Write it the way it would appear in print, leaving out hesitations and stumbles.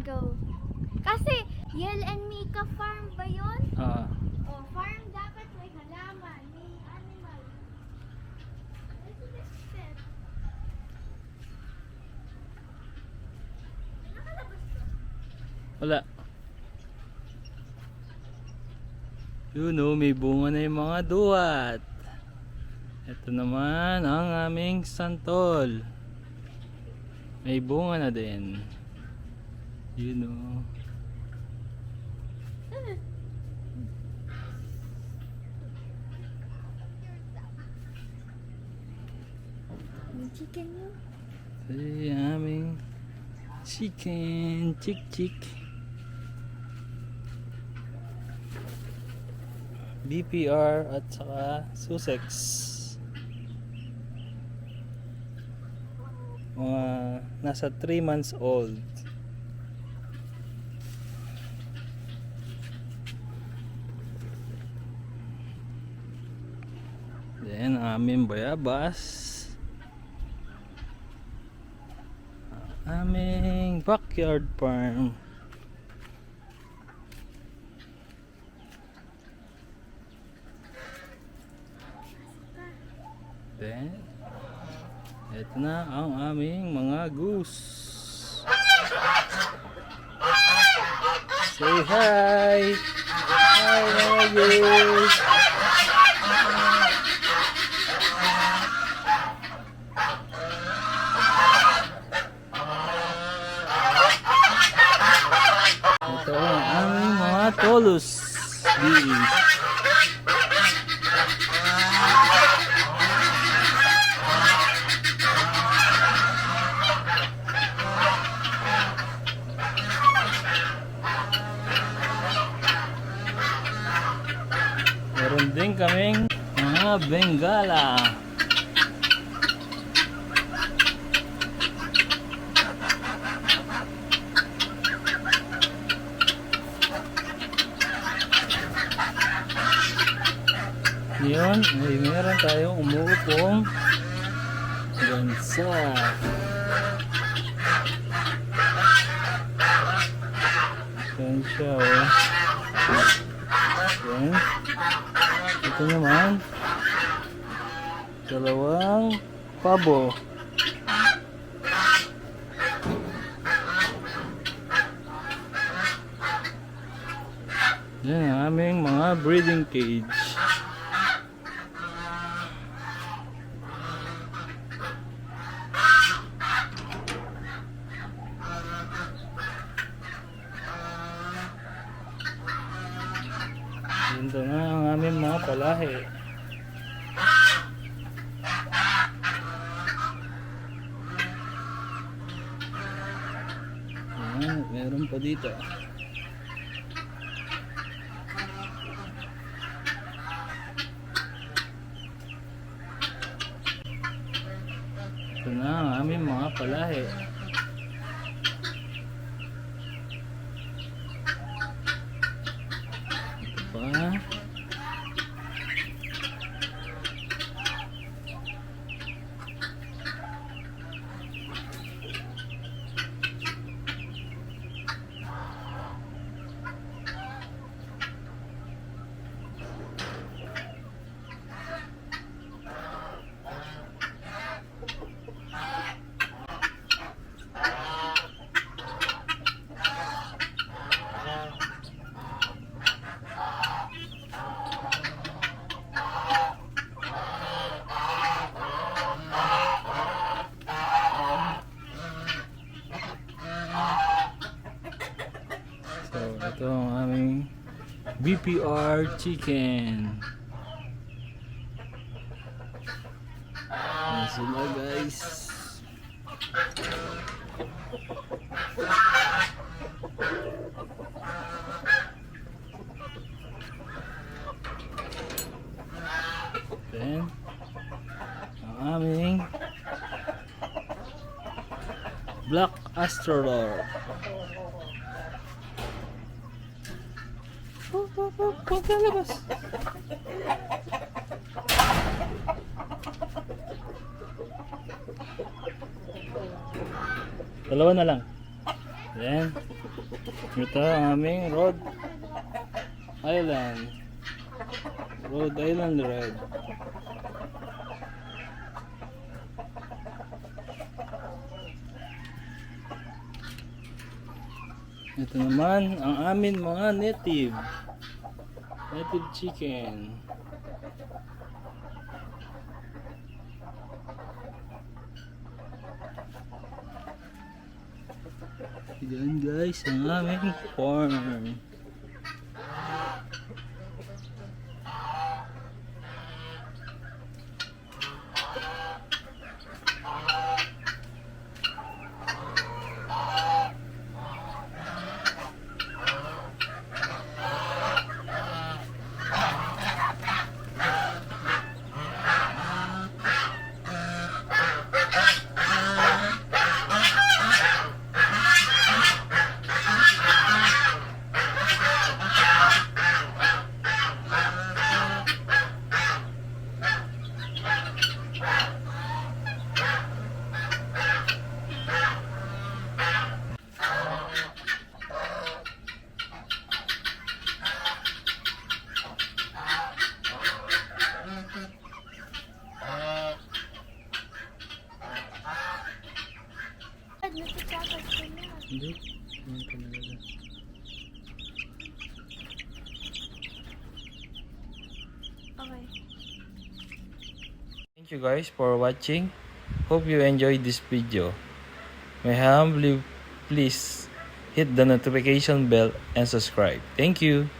go. Kasi, Yel and Mika farm ba yun? Oh, farm dapat may halaman, may animal. This is it. Nakalabas ba? Wala. Yun o, may bunga na yung mga duwat. Ito naman ang aming santol. May bunga na din. Yun o. May chicken yun. Ito yung aming chicken. Chik. BPR at saka Sussex. Mga nasa 3 months old. Then aming bayabas. Aming backyard farm. Then, ito na ang aming mga goose. Say hi! Hi mga goose! Ito ang aming mga tolus. Meron din kaming mga Bengala. Ngayon ay meron tayong umuupong gansa. Yan siya oh. Then, ito naman dalawang pabo. Yan ang aming mga breeding cage. Ito na ang aming mga palahi. Ayan, meron pa dito. Ito na ang aming mga palahi. Ito pa. So, ito ang aming BPR chicken. Ayan sila guys. Then, ang aming Black Astrolor. Huwag lalabas. Dalawa na lang. Then, ito ang aming Rhode Island. Rhode Island Red. Ito naman ang amin mga native chicken. Yan guys ang aming farm. Nagtatakas ko na. Hindi. Yan ka nalala. Okay. Thank you guys for watching. Hope you enjoyed this video. May humbly please hit the notification bell and subscribe. Thank you.